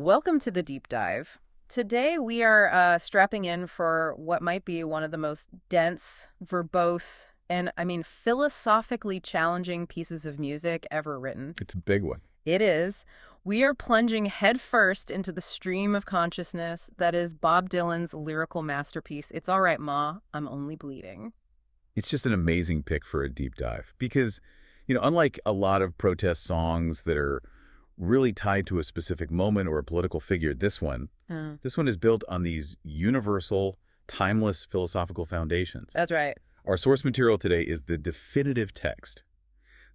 Welcome to the deep dive. Today we are strapping in for what might be one of the most dense, verbose, and philosophically challenging pieces of music ever written. It's a big one. It is. We are plunging headfirst into the stream of consciousness that is Bob Dylan's lyrical masterpiece, It's All Right, Ma, I'm Only Bleeding. It's just an amazing pick for a deep dive because, unlike a lot of protest songs that are really tied to a specific moment or a political figure, this one is built on these universal, timeless philosophical foundations. That's right. Our source material today is the definitive text,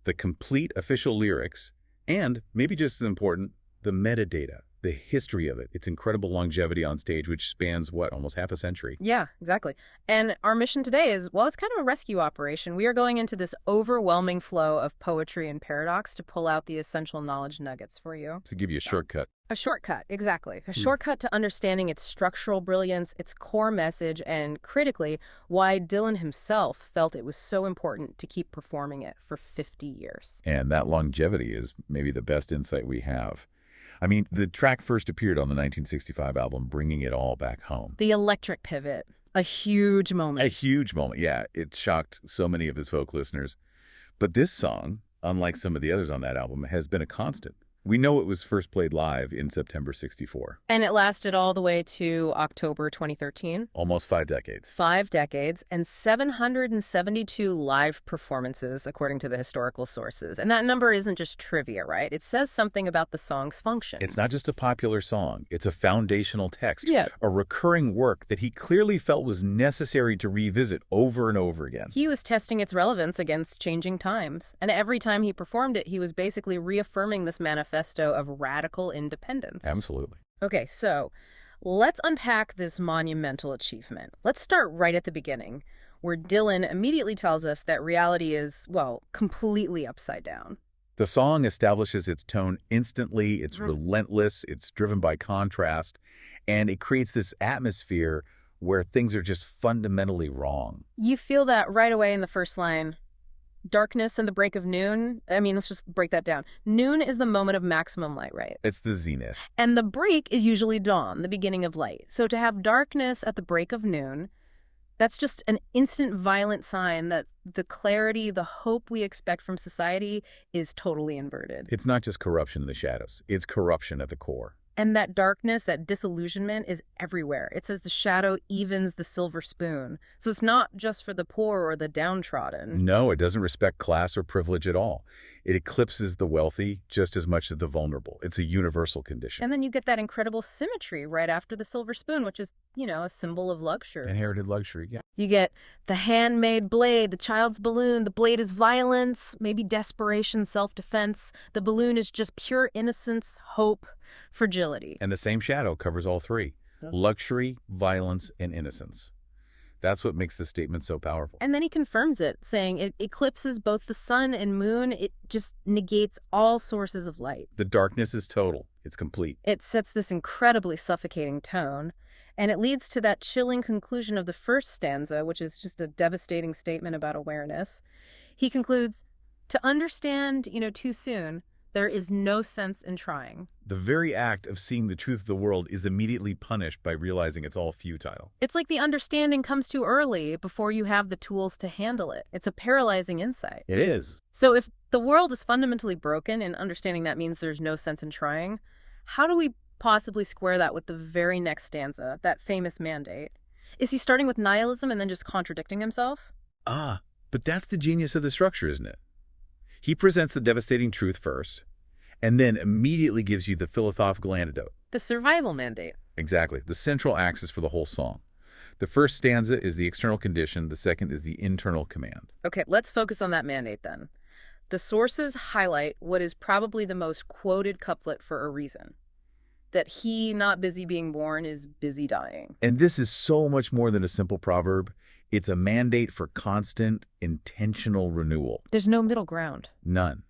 the complete official lyrics, and, maybe just as important, the metadata, the history of it, its incredible longevity on stage, which spans, almost half a century. Yeah, exactly. And our mission today is, it's kind of a rescue operation. We are going into this overwhelming flow of poetry and paradox to pull out the essential knowledge nuggets for you. To give you a shortcut. A shortcut, exactly. A shortcut to understanding its structural brilliance, its core message, and critically, why Dylan himself felt it was so important to keep performing it for 50 years. And that longevity is maybe the best insight we have. The track first appeared on the 1965 album, Bringing It All Back Home. The electric pivot. A huge moment. A huge moment, yeah. It shocked so many of his folk listeners. But this song, unlike some of the others on that album, has been a constant. We know it was first played live in September 64. And it lasted all the way to October 2013. Almost 5 decades. 5 decades and 772 live performances, according to the historical sources. And that number isn't just trivia, right? It says something about the song's function. It's not just a popular song. It's a foundational text. Yeah. A recurring work that he clearly felt was necessary to revisit over and over again. He was testing its relevance against changing times. And every time he performed it, he was basically reaffirming this manifesto of radical independence. Absolutely. Okay, so let's unpack this monumental achievement. Let's start right at the beginning, where Dylan immediately tells us that reality is, completely upside down. The song establishes its tone instantly, it's relentless, it's driven by contrast, and it creates this atmosphere where things are just fundamentally wrong. You feel that right away in the first line. Darkness and the break of noon. Let's just break that down. Noon is the moment of maximum light, right? It's the zenith. And the break is usually dawn, the beginning of light. So to have darkness at the break of noon, that's just an instant violent sign that the clarity, the hope we expect from society is totally inverted. It's not just corruption in the shadows. It's corruption at the core. And that darkness, that disillusionment is everywhere. It says the shadow evens the silver spoon. So it's not just for the poor or the downtrodden. No, it doesn't respect class or privilege at all. It eclipses the wealthy just as much as the vulnerable. It's a universal condition. And then you get that incredible symmetry right after the silver spoon, which is, a symbol of luxury. Inherited luxury, yeah. You get the handmade blade, the child's balloon. The blade is violence, maybe desperation, self-defense. The balloon is just pure innocence, hope, fragility. And the same shadow covers all three. Luxury, violence, and innocence. That's what makes this statement so powerful. And then he confirms it, saying it eclipses both the sun and moon. It just negates all sources of light. The darkness is total. It's complete. It sets this incredibly suffocating tone, and it leads to that chilling conclusion of the first stanza, which is just a devastating statement about awareness. He concludes, to understand, too soon, there is no sense in trying. The very act of seeing the truth of the world is immediately punished by realizing it's all futile. It's like the understanding comes too early before you have the tools to handle it. It's a paralyzing insight. It is. So if the world is fundamentally broken and understanding that means there's no sense in trying, how do we possibly square that with the very next stanza, that famous mandate? Is he starting with nihilism and then just contradicting himself? But that's the genius of the structure, isn't it? He presents the devastating truth first, and then immediately gives you the philosophical antidote. The survival mandate. Exactly, the central axis for the whole song. The first stanza is the external condition, the second is the internal command. Okay, let's focus on that mandate then. The sources highlight what is probably the most quoted couplet for a reason. That he, not busy being born, is busy dying. And this is so much more than a simple proverb. It's a mandate for constant, intentional renewal. There's no middle ground. None.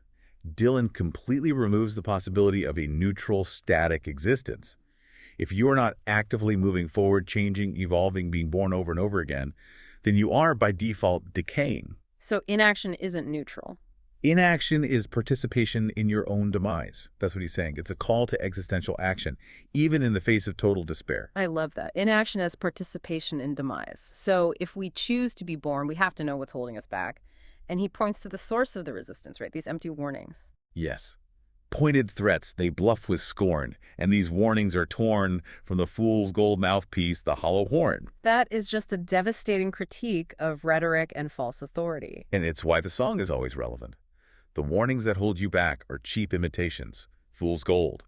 Dylan completely removes the possibility of a neutral, static existence. If you are not actively moving forward, changing, evolving, being born over and over again, then you are, by default, decaying. So inaction isn't neutral. Inaction is participation in your own demise. That's what he's saying. It's a call to existential action, even in the face of total despair. I love that. Inaction as participation in demise. So if we choose to be born, we have to know what's holding us back. And he points to the source of the resistance, right? These empty warnings. Yes. Pointed threats, they bluff with scorn, and these warnings are torn from the fool's gold mouthpiece, the hollow horn. That is just a devastating critique of rhetoric and false authority. And it's why the song is always relevant. The warnings that hold you back are cheap imitations, fool's gold.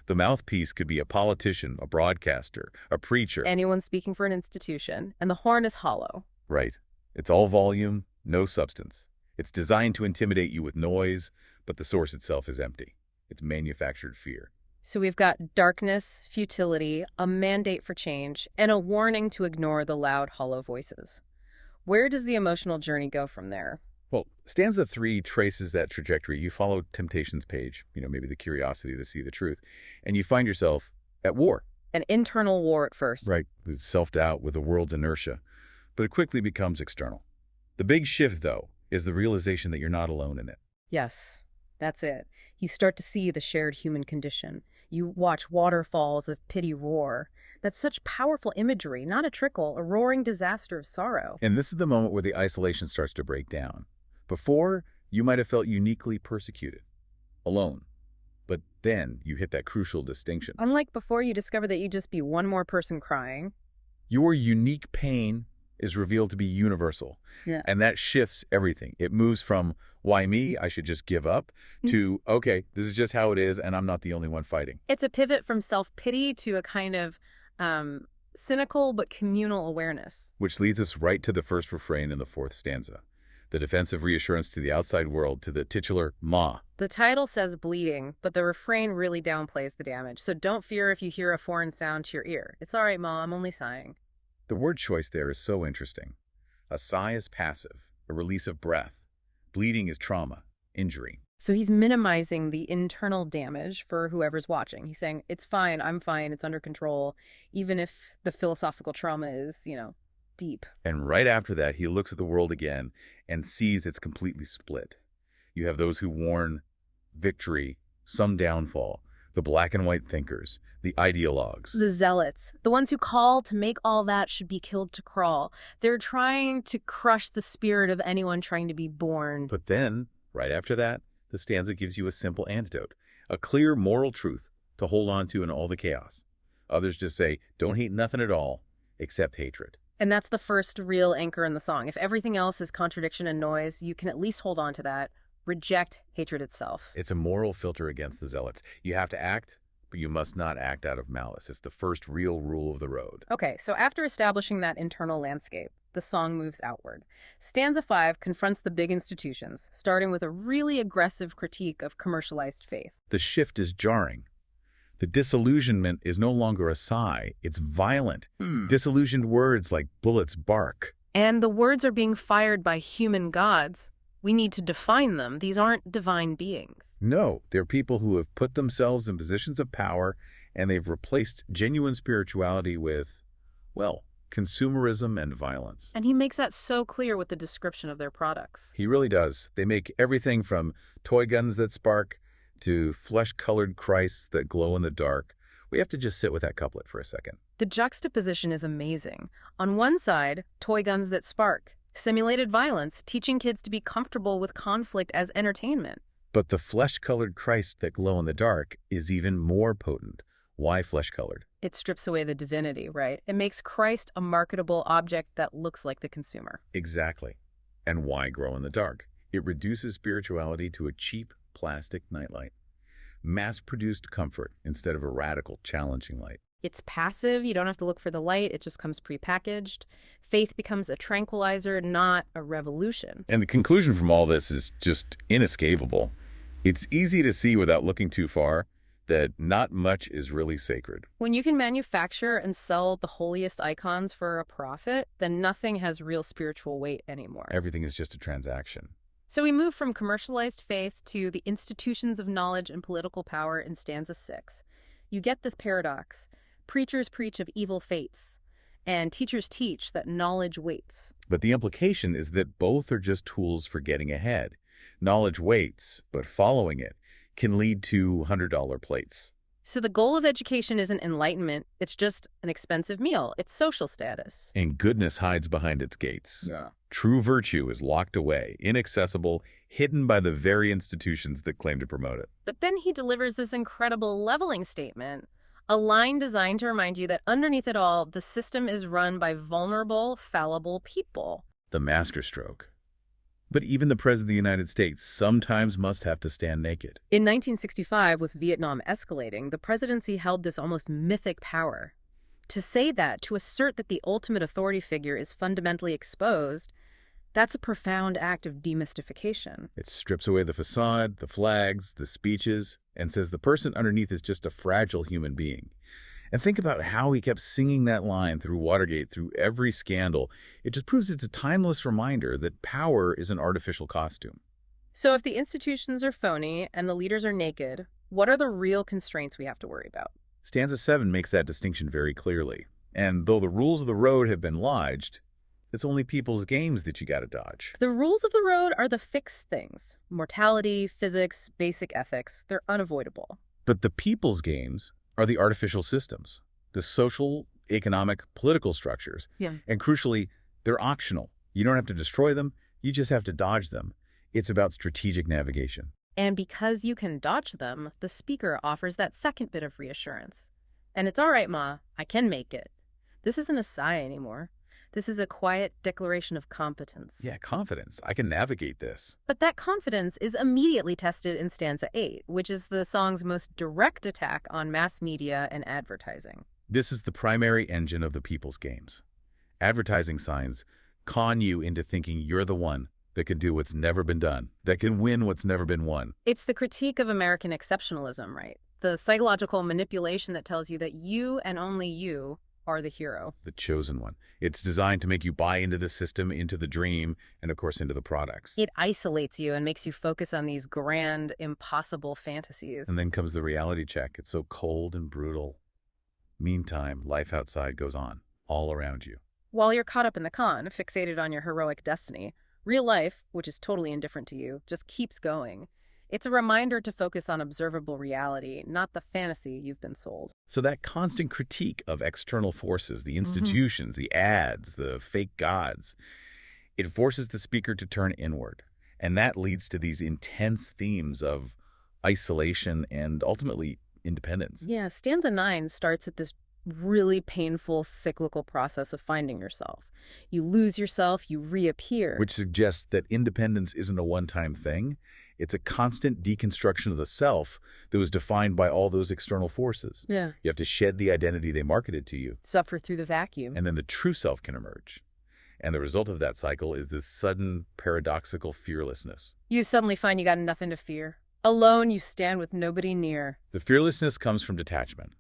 The mouthpiece could be a politician, a broadcaster, a preacher. Anyone speaking for an institution, and the horn is hollow. Right. It's all volume, no substance. It's designed to intimidate you with noise, but the source itself is empty. It's manufactured fear. So we've got darkness, futility, a mandate for change, and a warning to ignore the loud, hollow voices. Where does the emotional journey go from there? Well, stanza 3 traces that trajectory. You follow Temptation's page, maybe the curiosity to see the truth, and you find yourself at war. An internal war at first. Right, with self-doubt, with the world's inertia. But it quickly becomes external. The big shift, though, is the realization that you're not alone in it. Yes, that's it. You start to see the shared human condition. You watch waterfalls of pity roar. That's such powerful imagery, not a trickle, a roaring disaster of sorrow. And this is the moment where the isolation starts to break down. Before, you might have felt uniquely persecuted, alone. But then you hit that crucial distinction. Unlike before, you discover that you'd just be one more person crying. Your unique pain is revealed to be universal. Yeah. And that shifts everything. It moves from, why me? I should just give up, to, okay, this is just how it is, and I'm not the only one fighting. It's a pivot from self-pity to a kind of cynical but communal awareness. Which leads us right to the first refrain in the fourth stanza. The defensive reassurance to the outside world, to the titular ma. The title says bleeding, but the refrain really downplays the damage. So don't fear if you hear a foreign sound to your ear. It's all right, Ma, I'm only sighing. The word choice there is so interesting. A sigh is passive, a release of breath. Bleeding is trauma, injury. So he's minimizing the internal damage for whoever's watching. He's saying, it's fine, I'm fine, it's under control, even if the philosophical trauma is, deep. And right after that, he looks at the world again and sees it's completely split. You have those who warn victory, some downfall, the black and white thinkers, the ideologues. The zealots, the ones who call to make all that should be killed to crawl. They're trying to crush the spirit of anyone trying to be born. But then, right after that, the stanza gives you a simple antidote, a clear moral truth to hold on to in all the chaos. Others just say, don't hate nothing at all, except hatred. And that's the first real anchor in the song. If everything else is contradiction and noise, you can at least hold on to that. Reject hatred itself. It's a moral filter against the zealots. You have to act, but you must not act out of malice. It's the first real rule of the road. Okay, so after establishing that internal landscape, the song moves outward. Stanza 5 confronts the big institutions, starting with a really aggressive critique of commercialized faith. The shift is jarring. The disillusionment is no longer a sigh. It's violent. Disillusioned words like bullets bark. And the words are being fired by human gods. We need to define them. These aren't divine beings. No, they're people who have put themselves in positions of power, and they've replaced genuine spirituality with, well, consumerism and violence. And he makes that so clear with the description of their products. He really does. They make everything from toy guns that spark to flesh-colored Christs that glow in the dark. We have to just sit with that couplet for a second. The juxtaposition is amazing. On one side, toy guns that spark. Simulated violence, teaching kids to be comfortable with conflict as entertainment. But the flesh-colored Christ that glow in the dark is even more potent. Why flesh-colored? It strips away the divinity, right? It makes Christ a marketable object that looks like the consumer. Exactly. And why glow in the dark? It reduces spirituality to a cheap plastic nightlight. Mass-produced comfort instead of a radical, challenging light. It's passive. You don't have to look for the light. It just comes prepackaged. Faith becomes a tranquilizer, not a revolution. And the conclusion from all this is just inescapable. It's easy to see without looking too far that not much is really sacred. When you can manufacture and sell the holiest icons for a profit, then nothing has real spiritual weight anymore. Everything is just a transaction. So we move from commercialized faith to the institutions of knowledge and political power in stanza 6. You get this paradox. Preachers preach of evil fates, and teachers teach that knowledge waits. But the implication is that both are just tools for getting ahead. Knowledge waits, but following it can lead to $100 plates. So the goal of education isn't enlightenment, it's just an expensive meal. It's social status. And goodness hides behind its gates. Yeah. True virtue is locked away, inaccessible, hidden by the very institutions that claim to promote it. But then he delivers this incredible leveling statement, a line designed to remind you that underneath it all, the system is run by vulnerable, fallible people. The masterstroke. But even the President of the United States sometimes must have to stand naked. In 1965, with Vietnam escalating, the presidency held this almost mythic power. To say that, to assert that the ultimate authority figure is fundamentally exposed, that's a profound act of demystification. It strips away the facade, the flags, the speeches, and says the person underneath is just a fragile human being. And think about how he kept singing that line through Watergate, through every scandal. It just proves it's a timeless reminder that power is an artificial costume. So if the institutions are phony and the leaders are naked, what are the real constraints we have to worry about? Stanza 7 makes that distinction very clearly. And though the rules of the road have been lodged, it's only people's games that you gotta dodge. The rules of the road are the fixed things. Mortality, physics, basic ethics, they're unavoidable. But the people's games are the artificial systems, the social, economic, political structures. Yeah. And crucially, they're optional. You don't have to destroy them, you just have to dodge them. It's about strategic navigation. And because you can dodge them, the speaker offers that second bit of reassurance. And it's all right, Ma, I can make it. This isn't a sigh anymore. This is a quiet declaration of competence. Yeah, confidence. I can navigate this. But that confidence is immediately tested in stanza 8, which is the song's most direct attack on mass media and advertising. This is the primary engine of the people's games. Advertising signs con you into thinking you're the one that can do what's never been done, that can win what's never been won. It's the critique of American exceptionalism, right? The psychological manipulation that tells you that you and only you are the hero. The chosen one. It's designed to make you buy into the system, into the dream, and of course into the products. It isolates you and makes you focus on these grand, impossible fantasies. And then comes the reality check. It's so cold and brutal. Meantime, life outside goes on, all around you. While you're caught up in the con, fixated on your heroic destiny, real life, which is totally indifferent to you, just keeps going. It's a reminder to focus on observable reality, not the fantasy you've been sold. So that constant critique of external forces, the institutions, the ads, the fake gods, it forces the speaker to turn inward. And that leads to these intense themes of isolation and ultimately independence. Yeah, stanza 9 starts at this really painful cyclical process of finding yourself. You lose yourself, you reappear. Which suggests that independence isn't a one-time thing. It's a constant deconstruction of the self that was defined by all those external forces. Yeah. You have to shed the identity they marketed to you. Suffer through the vacuum. And then the true self can emerge. And the result of that cycle is this sudden, paradoxical fearlessness. You suddenly find you got nothing to fear. Alone, you stand with nobody near. The fearlessness comes from detachment.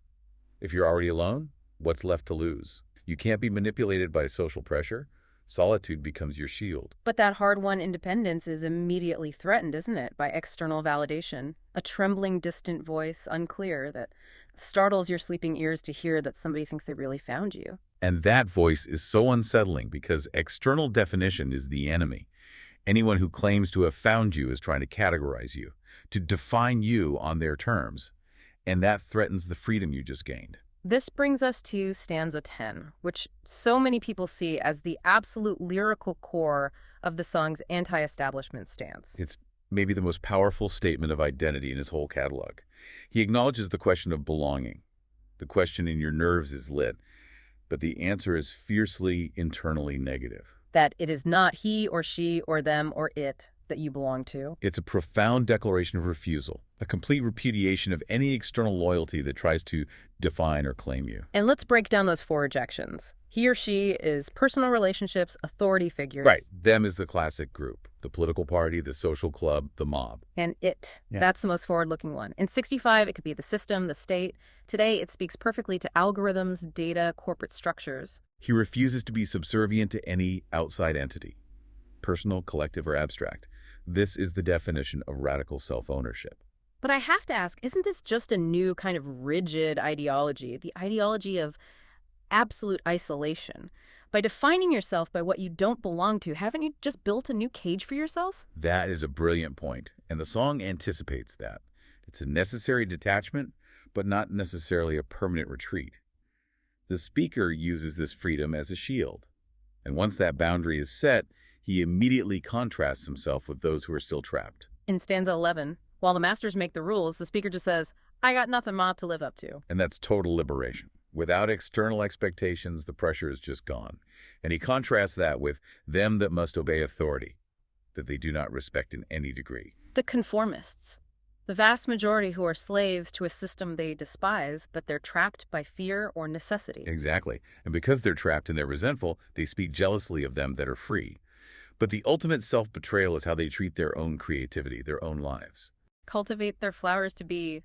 If you're already alone, what's left to lose? You can't be manipulated by social pressure. Solitude becomes your shield. But that hard-won independence is immediately threatened, isn't it, by external validation? A trembling, distant voice, unclear, that startles your sleeping ears to hear that somebody thinks they really found you. And that voice is so unsettling because external definition is the enemy. Anyone who claims to have found you is trying to categorize you, to define you on their terms. And that threatens the freedom you just gained. This brings us to stanza 10, which so many people see as the absolute lyrical core of the song's anti-establishment stance. It's maybe the most powerful statement of identity in his whole catalog. He acknowledges the question of belonging. The question in your nerves is lit, but the answer is fiercely internally negative. That it is not he or she or them or it that you belong to. It's a profound declaration of refusal, a complete repudiation of any external loyalty that tries to define or claim you. And let's break down those 4 rejections. He or she is personal relationships, authority figures. Right. Them is the classic group. The political party, the social club, the mob. And it. Yeah. That's the most forward-looking one. In 65, it could be the system, the state. Today, it speaks perfectly to algorithms, data, corporate structures. He refuses to be subservient to any outside entity, personal, collective, or abstract. This is the definition of radical self-ownership. But I have to ask, isn't this just a new kind of rigid ideology, the ideology of absolute isolation? By defining yourself by what you don't belong to, haven't you just built a new cage for yourself? That is a brilliant point, and the song anticipates that. It's a necessary detachment, but not necessarily a permanent retreat. The speaker uses this freedom as a shield, and once that boundary is set, he immediately contrasts himself with those who are still trapped. In stanza 11, while the masters make the rules, the speaker just says, I got nothing, Ma, to live up to. And that's total liberation. Without external expectations, the pressure is just gone. And he contrasts that with them that must obey authority, that they do not respect in any degree. The conformists. The vast majority who are slaves to a system they despise, but they're trapped by fear or necessity. Exactly. And because they're trapped and they're resentful, they speak jealously of them that are free. But the ultimate self-betrayal is how they treat their own creativity, their own lives. Cultivate their flowers to be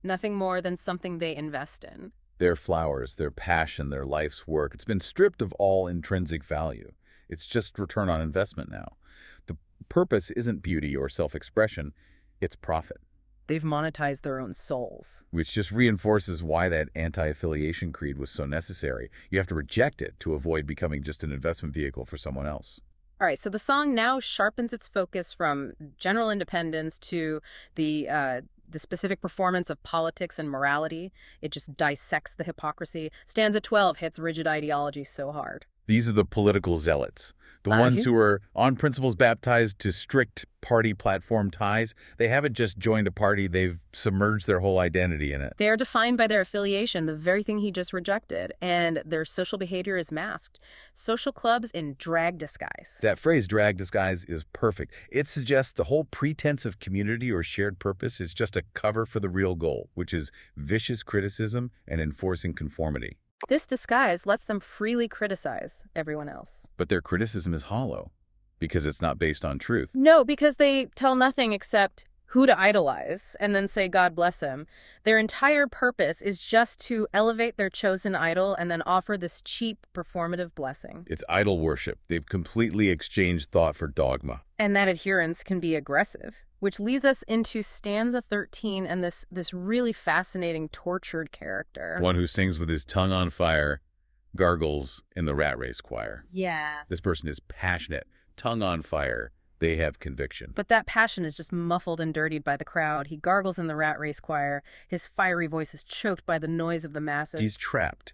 nothing more than something they invest in. Their flowers, their passion, their life's work, it's been stripped of all intrinsic value. It's just return on investment now. The purpose isn't beauty or self-expression, it's profit. They've monetized their own souls. Which just reinforces why that anti-affiliation creed was so necessary. You have to reject it to avoid becoming just an investment vehicle for someone else. All right, so the song now sharpens its focus from general independence to the specific performance of politics and morality. It just dissects the hypocrisy. Stanza 12 hits rigid ideology so hard. These are the political zealots, the ones who are on principles baptized to strict party platform ties. They haven't just joined a party, they've submerged their whole identity in it. They are defined by their affiliation, the very thing he just rejected, and their social behavior is masked. Social clubs in drag disguise. That phrase, drag disguise, is perfect. It suggests the whole pretense of community or shared purpose is just a cover for the real goal, which is vicious criticism and enforcing conformity. This disguise lets them freely criticize everyone else. But their criticism is hollow, because it's not based on truth. No, because they tell nothing except who to idolize and then say, God bless him. Their entire purpose is just to elevate their chosen idol and then offer this cheap performative blessing. It's idol worship. They've completely exchanged thought for dogma. And that adherence can be aggressive, which leads us into stanza 13 and this really fascinating tortured character. One who sings with his tongue on fire, gargles in the rat race choir. Yeah. This person is passionate, tongue on fire. They have conviction. But that passion is just muffled and dirtied by the crowd. He gargles in the rat race choir. His fiery voice is choked by the noise of the masses. He's trapped.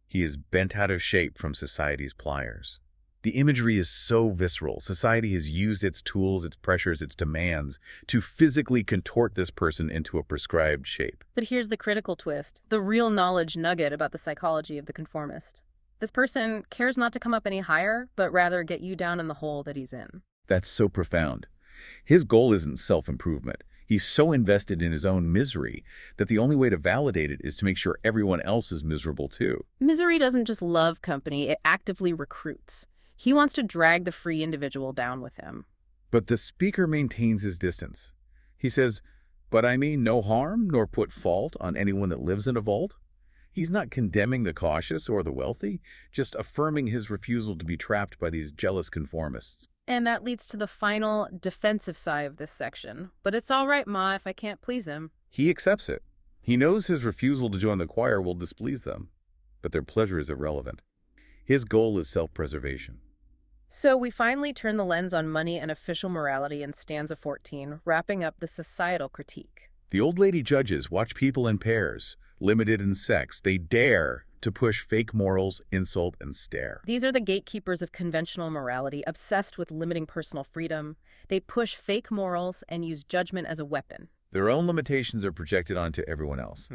He is bent out of shape from society's pliers. The imagery is so visceral. Society has used its tools, its pressures, its demands to physically contort this person into a prescribed shape. But here's the critical twist, the real knowledge nugget about the psychology of the conformist. This person cares not to come up any higher, but rather get you down in the hole that he's in. That's so profound. His goal isn't self-improvement. He's so invested in his own misery that the only way to validate it is to make sure everyone else is miserable too. Misery doesn't just love company, it actively recruits. He wants to drag the free individual down with him. But the speaker maintains his distance. He says, but I mean no harm nor put fault on anyone that lives in a vault. He's not condemning the cautious or the wealthy, just affirming his refusal to be trapped by these jealous conformists. And that leads to the final defensive side of this section. But it's all right, Ma, if I can't please him. He accepts it. He knows his refusal to join the choir will displease them, but their pleasure is irrelevant. His goal is self-preservation. So we finally turn the lens on money and official morality in stanza 14, wrapping up the societal critique. The old lady judges watch people in pairs, limited in sex. They dare to push fake morals, insult, and stare. These are the gatekeepers of conventional morality, obsessed with limiting personal freedom. They push fake morals and use judgment as a weapon. Their own limitations are projected onto everyone else.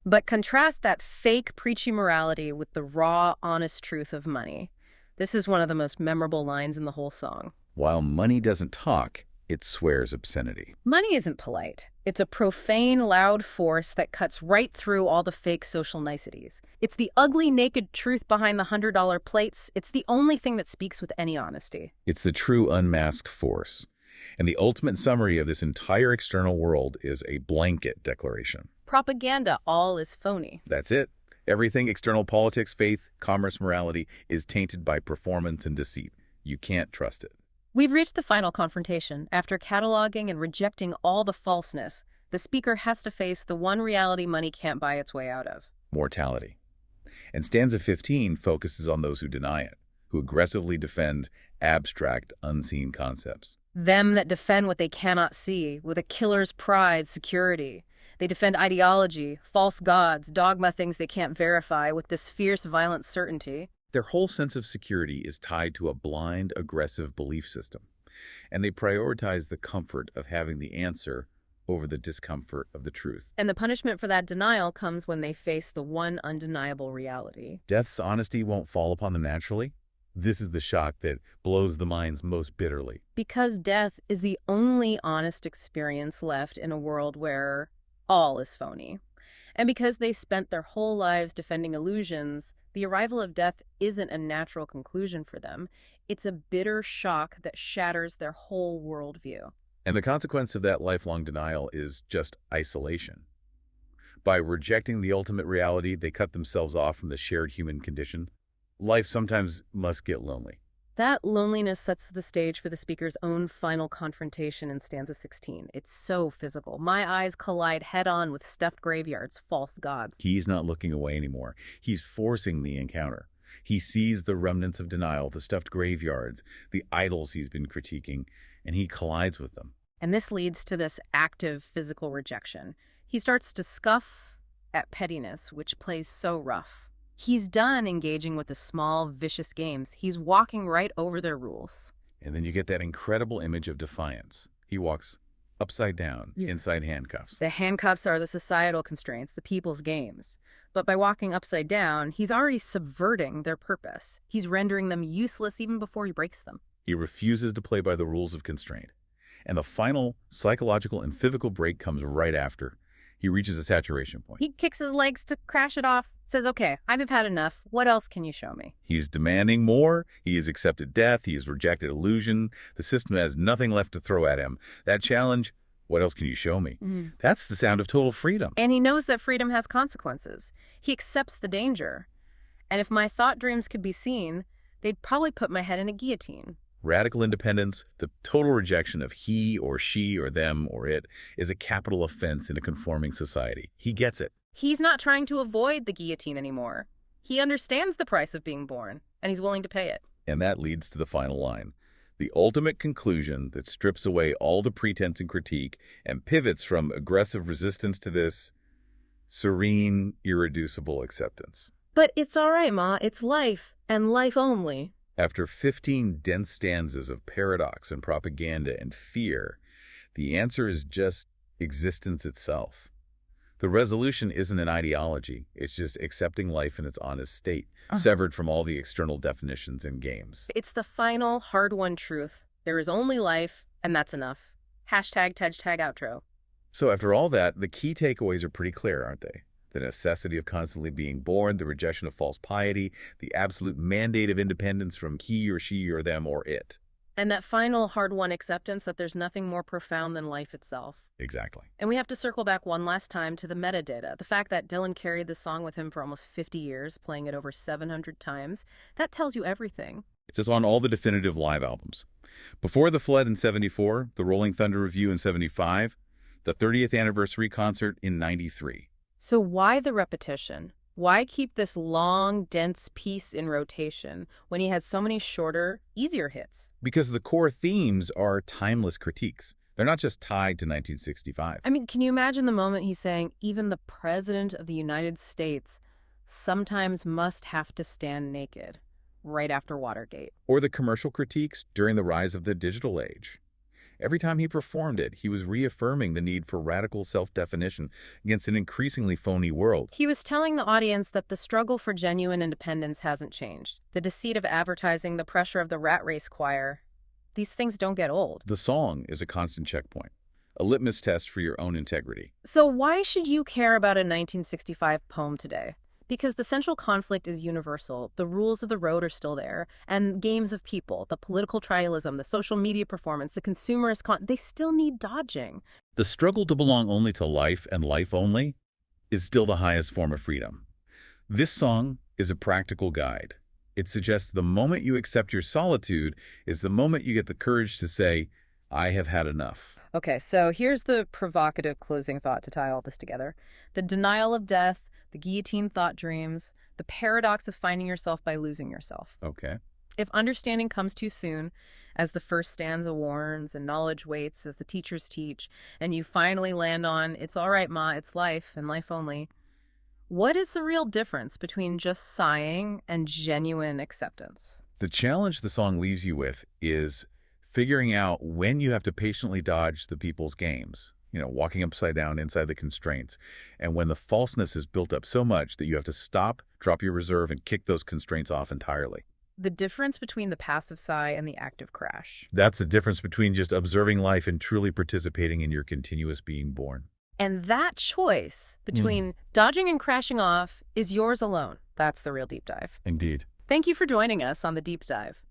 But contrast that fake, preachy morality with the raw, honest truth of money. This is one of the most memorable lines in the whole song. While money doesn't talk, it swears obscenity. Money isn't polite. It's a profane, loud force that cuts right through all the fake social niceties. It's the ugly, naked truth behind the $100 plates. It's the only thing that speaks with any honesty. It's the true unmasked force. And the ultimate summary of this entire external world is a blanket declaration. Propaganda, all is phony. That's it. Everything external politics, faith, commerce, morality is tainted by performance and deceit. You can't trust it. We've reached the final confrontation. After cataloging and rejecting all the falseness, the speaker has to face the one reality money can't buy its way out of. Mortality. And stanza 15 focuses on those who deny it. who aggressively defend abstract, unseen concepts. Them that defend what they cannot see, with a killer's pride, security. They defend ideology, false gods, dogma, things they can't verify, with this fierce, violent certainty. Their whole sense of security is tied to a blind, aggressive belief system, and they prioritize the comfort of having the answer over the discomfort of the truth. And the punishment for that denial comes when they face the one undeniable reality. Death's honesty won't fall upon them naturally. This is the shock that blows the minds most bitterly. Because death is the only honest experience left in a world where all is phony. And because they spent their whole lives defending illusions, the arrival of death isn't a natural conclusion for them. It's a bitter shock that shatters their whole worldview. And the consequence of that lifelong denial is just isolation. By rejecting the ultimate reality, they cut themselves off from the shared human condition. Life sometimes must get lonely. That loneliness sets the stage for the speaker's own final confrontation in stanza 16. It's so physical. My eyes collide head-on with stuffed graveyards, false gods. He's not looking away anymore. He's forcing the encounter. He sees the remnants of denial, the stuffed graveyards, the idols he's been critiquing, and he collides with them. And this leads to this active physical rejection. He starts to scuff at pettiness, which plays so rough. He's done engaging with the small, vicious games. He's walking right over their rules. And then you get that incredible image of defiance. He walks upside down, inside handcuffs. The handcuffs are the societal constraints, the people's games. But by walking upside down, he's already subverting their purpose. He's rendering them useless even before he breaks them. He refuses to play by the rules of constraint. And the final psychological and physical break comes right after. He reaches a saturation point. He kicks his legs to crash it off, says, okay, I've had enough. What else can you show me? He's demanding more. He has accepted death. He has rejected illusion. The system has nothing left to throw at him. That challenge, what else can you show me? That's the sound of total freedom. And he knows that freedom has consequences. He accepts the danger. And if my thought dreams could be seen, they'd probably put my head in a guillotine. Radical independence, the total rejection of he or she or them or it, is a capital offense in a conforming society. He gets it. He's not trying to avoid the guillotine anymore. He understands the price of being born, and he's willing to pay it. And that leads to the final line, the ultimate conclusion that strips away all the pretense and critique and pivots from aggressive resistance to this serene, irreducible acceptance. But it's all right, Ma. It's life, and life only. After 15 dense stanzas of paradox and propaganda and fear, the answer is just existence itself. The resolution isn't an ideology. It's just accepting life in its honest state, severed from all the external definitions and games. It's the final, hard-won truth. There is only life, and that's enough. Hashtag outro. So after all that, the key takeaways are pretty clear, aren't they? The necessity of constantly being born, the rejection of false piety, the absolute mandate of independence from he or she or them or it. And that final hard-won acceptance that there's nothing more profound than life itself. Exactly. And we have to circle back one last time to the metadata. The fact that Dylan carried this song with him for almost 50 years, playing it over 700 times, that tells you everything. It's on all the definitive live albums. Before the Flood in 74, the Rolling Thunder Review in 75, the 30th anniversary concert in 93. So why the repetition? Why keep this long, dense piece in rotation when he had so many shorter, easier hits? Because the core themes are timeless critiques. They're not just tied to 1965. I mean, can you imagine the moment he's saying, even the President of the United States sometimes must have to stand naked, right after Watergate? Or the commercial critiques during the rise of the digital age. Every time he performed it, he was reaffirming the need for radical self-definition against an increasingly phony world. He was telling the audience that the struggle for genuine independence hasn't changed. The deceit of advertising, the pressure of the rat race choir, these things don't get old. The song is a constant checkpoint, a litmus test for your own integrity. So why should you care about a 1965 poem today? Because the central conflict is universal. The rules of the road are still there. And games of people, the political trialism, the social media performance, the consumerist they still need dodging. The struggle to belong only to life and life only is still the highest form of freedom. This song is a practical guide. It suggests the moment you accept your solitude is the moment you get the courage to say, I have had enough. Okay, so here's the provocative closing thought to tie all this together. The denial of death, the guillotine thought dreams, the paradox of finding yourself by losing yourself. Okay. If understanding comes too soon, as the first stanza warns, and knowledge waits as the teachers teach, and you finally land on, it's all right, ma, it's life, and life only, what is the real difference between just sighing and genuine acceptance? The challenge the song leaves you with is figuring out when you have to patiently dodge the people's games, walking upside down inside the constraints, and when the falseness is built up so much that you have to stop, drop your reserve, and kick those constraints off entirely. The difference between the passive sigh and the active crash. That's the difference between just observing life and truly participating in your continuous being born. And that choice between dodging and crashing off is yours alone. That's the real deep dive. Indeed. Thank you for joining us on the Deep Dive.